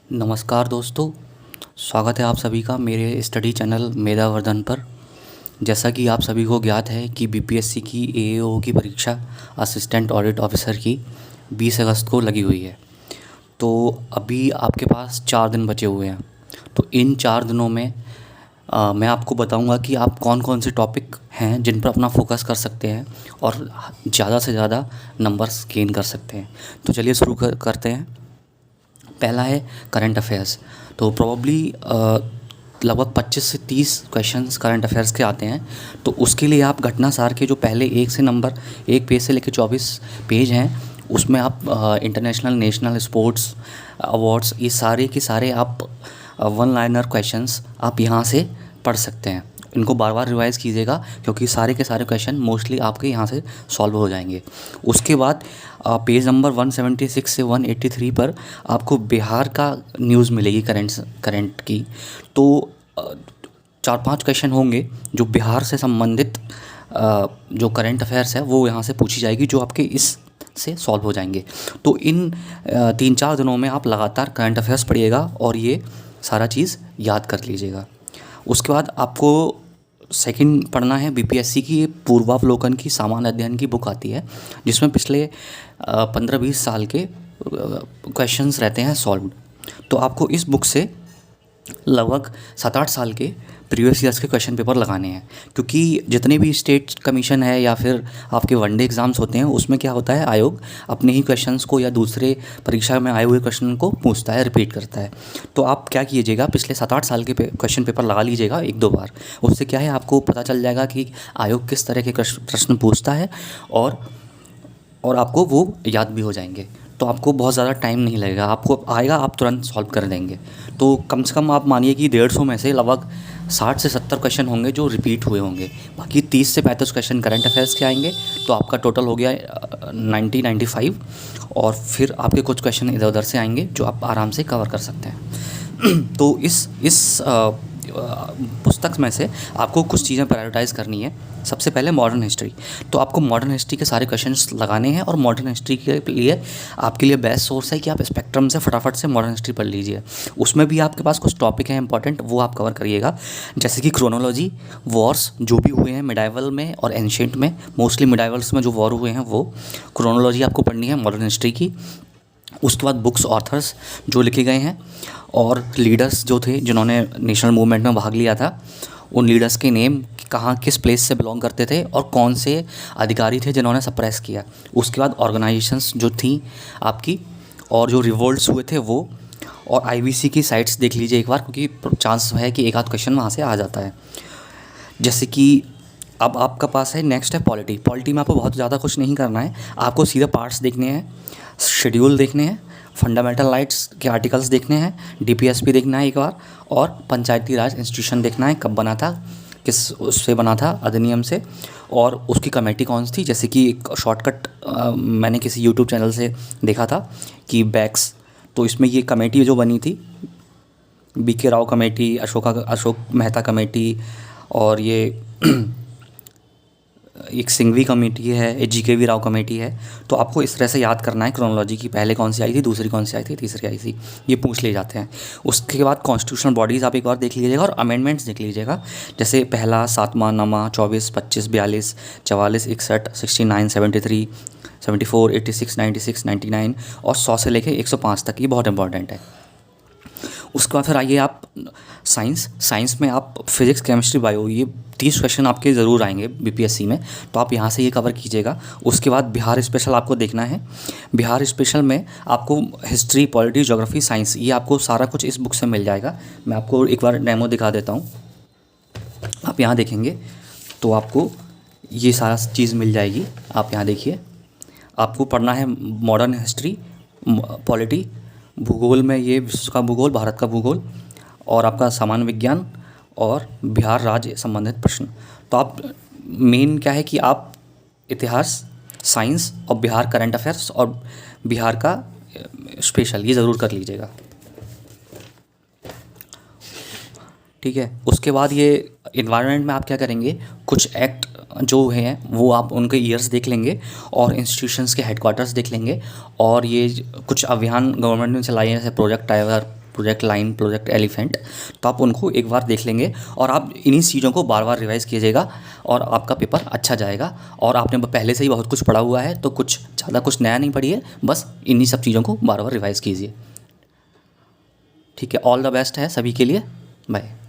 नमस्कार दोस्तों, स्वागत है आप सभी का मेरे स्टडी चैनल मेधावर्धन पर। जैसा कि आप सभी को ज्ञात है कि बीपीएससी की एएओ की परीक्षा असिस्टेंट ऑडिट ऑफिसर की 20 अगस्त को लगी हुई है। तो अभी आपके पास 4 दिन बचे हुए हैं। तो इन 4 दिनों में मैं आपको बताऊंगा कि आप कौन कौन से टॉपिक हैं जिन पर अपना फोकस कर सकते हैं और ज़्यादा से ज़्यादा नंबर्स गेन कर सकते हैं। तो चलिए शुरू करते हैं। पहला है करंट अफेयर्स। तो प्रोबेबली लगभग 25 से 30 क्वेश्चंस करंट अफेयर्स के आते हैं। तो उसके लिए आप घटना सार के जो पहले एक पेज से लेकर 24 पेज हैं, उसमें आप इंटरनेशनल नेशनल स्पोर्ट्स अवार्ड्स ये सारे के सारे आप वन लाइनर क्वेश्चंस आप यहाँ से पढ़ सकते हैं। इनको बार बार रिवाइज़ कीजिएगा क्योंकि सारे के सारे क्वेश्चन मोस्टली आपके यहाँ से सॉल्व हो जाएंगे। उसके बाद पेज नंबर 176 से 183 पर आपको बिहार का न्यूज़ मिलेगी करंट की। तो 4-5 क्वेश्चन होंगे जो बिहार से संबंधित जो करंट अफेयर्स है वो यहाँ से पूछी जाएगी, जो आपके इस से सॉल्व हो जाएंगे। तो इन 3-4 दिनों में आप लगातार करंट अफेयर्स पढ़िएगा और ये सारा चीज़ याद कर लीजिएगा। उसके बाद आपको सेकंड पढ़ना है बीपीएससी की पूर्वावलोकन की सामान्य अध्ययन की बुक आती है, जिसमें पिछले 15-20 साल के क्वेश्चंस रहते हैं सॉल्व्ड। तो आपको इस बुक से लगभग 7-8 साल के प्रीवियस ईयर्स के क्वेश्चन पेपर लगाने हैं, क्योंकि जितने भी स्टेट कमीशन है या फिर आपके वनडे एग्ज़ाम्स होते हैं उसमें क्या होता है, आयोग अपने ही क्वेश्चंस को या दूसरे परीक्षा में आए हुए क्वेश्चन को पूछता है, रिपीट करता है। तो आप क्या कीजिएगा, पिछले 7-8 साल के क्वेश्चन पेपर लगा लीजिएगा 1-2 बार। उससे क्या है, आपको पता चल जाएगा कि आयोग किस तरह के प्रश्न पूछता है और आपको वो याद भी हो जाएंगे। तो आपको बहुत ज़्यादा टाइम नहीं लगेगा, आपको आएगा आप तुरंत सॉल्व कर देंगे। तो कम से कम आप मानिए कि 150 में से लगभग 60 से 70 क्वेश्चन होंगे जो रिपीट हुए होंगे। बाकी 30 से 35 क्वेश्चन करंट अफेयर्स के आएंगे। तो आपका टोटल हो गया 90-95। और फिर आपके कुछ क्वेश्चन इधर उधर से आएंगे जो आप आराम से कवर कर सकते हैं। तो इस पुस्तक में से आपको कुछ चीज़ें प्रायोरिटाइज़ करनी है। सबसे पहले मॉडर्न हिस्ट्री। तो आपको मॉडर्न हिस्ट्री के सारे क्वेश्चंस लगाने हैं और मॉडर्न हिस्ट्री के लिए आपके लिए बेस्ट सोर्स है कि आप स्पेक्ट्रम से फटाफट से मॉडर्न हिस्ट्री पढ़ लीजिए। उसमें भी आपके पास कुछ टॉपिक हैं इंपॉर्टेंट, वो आप कवर करिएगा, जैसे कि क्रोनोलॉजी, वॉर्स जो भी हुए हैं मिडाइवल में और एंशिएंट में। मोस्टली मिडाइवल्स में जो वॉर हुए हैं वो क्रोनोलॉजी आपको पढ़नी है मॉडर्न हिस्ट्री की। उसके बाद बुक्स, ऑथर्स जो लिखे गए हैं और लीडर्स जो थे जिन्होंने नेशनल मूवमेंट में भाग लिया था, उन लीडर्स के नेम, कहाँ किस प्लेस से बिलोंग करते थे और कौन से अधिकारी थे जिन्होंने सप्रेस किया। उसके बाद ऑर्गेनाइजेशंस जो थी आपकी और जो रिवोल्ट्स हुए थे वो, और आईवीसी की साइट्स देख लीजिए एक बार, क्योंकि चांस है कि एक आध क्वेश्चन वहाँ से आ जाता है। जैसे कि अब आपका पास है, नेक्स्ट है पॉलिटी। पॉलिटी में आपको बहुत ज़्यादा कुछ नहीं करना है, आपको सीधे पार्ट्स देखने हैं, शेड्यूल देखने हैं, फंडामेंटल राइट्स के आर्टिकल्स देखने हैं, डीपीएसपी देखना है एक बार, और पंचायती राज इंस्टीट्यूशन देखना है, कब बना था, किस उससे बना था, अधिनियम से, और उसकी कमेटी कौन सी थी। जैसे कि एक शॉर्टकट मैंने किसी यूट्यूब चैनल से देखा था कि बैक्स, तो इसमें ये कमेटी जो बनी थी, B K Rao committee, Ashok Mehta committee, और ये एक सिंघवी कमेटी है, एक जीकेवी राव कमेटी है। तो आपको इस तरह से याद करना है क्रोनोलॉजी की, पहले कौन सी आई थी, दूसरी कौन सी आई थी, तीसरी आई थी, ये पूछ लिए जाते हैं। उसके बाद कॉन्स्टिट्यूशनल बॉडीज़ आप एक बार देख लीजिएगा और अमेंडमेंट्स देख लीजिएगा, जैसे पहला, 7वां, 9वां, 24, 25, 42, 44, 61, 69, 73, 74, 86, 96, 99 और 100 से लेके 105 तक, ये बहुत इंपॉर्टेंट है। उसके बाद फिर आइए आप साइंस में आप फिजिक्स, केमिस्ट्री, बायो, ये 30 क्वेश्चन आपके ज़रूर आएंगे बीपीएससी में, तो आप यहाँ से ये कवर कीजिएगा। उसके बाद बिहार स्पेशल आपको देखना है। बिहार स्पेशल में आपको हिस्ट्री, पॉलिटी, ज्योग्राफी, साइंस, ये आपको सारा कुछ इस बुक से मिल जाएगा। मैं आपको एक बार डेमो दिखा देता हूँ, आप यहाँ देखेंगे तो आपको ये सारा चीज़ मिल जाएगी। आप यहाँ देखिए, आपको पढ़ना है मॉडर्न हिस्ट्री, पॉलिटी, भूगोल में ये विश्व का भूगोल, भारत का भूगोल, और आपका सामान्य विज्ञान और बिहार राज्य संबंधित प्रश्न। तो आप मेन क्या है कि आप इतिहास, साइंस और बिहार करंट अफेयर्स और बिहार का स्पेशल ये ज़रूर कर लीजिएगा, ठीक है। उसके बाद ये इन्वायरमेंट में आप क्या करेंगे, कुछ एक्ट जो हैं वो आप उनके ईयर्स देख लेंगे और इंस्टीट्यूशंस के हेडक्वार्टर्स देख लेंगे, और ये कुछ अभियान गवर्नमेंट ने चलाए हैं, जैसे project tiger, project line, project elephant, तो आप उनको एक बार देख लेंगे और आप इन्हीं चीज़ों को बार बार रिवाइज़ कीजिएगा और आपका पेपर अच्छा जाएगा। और आपने पहले से ही बहुत कुछ पढ़ा हुआ है तो कुछ ज़्यादा कुछ नया नहीं पढ़िए, बस इन्हीं सब चीज़ों को बार बार रिवाइज़ कीजिए। ठीक है, ऑल द बेस्ट है सभी के लिए। बाय।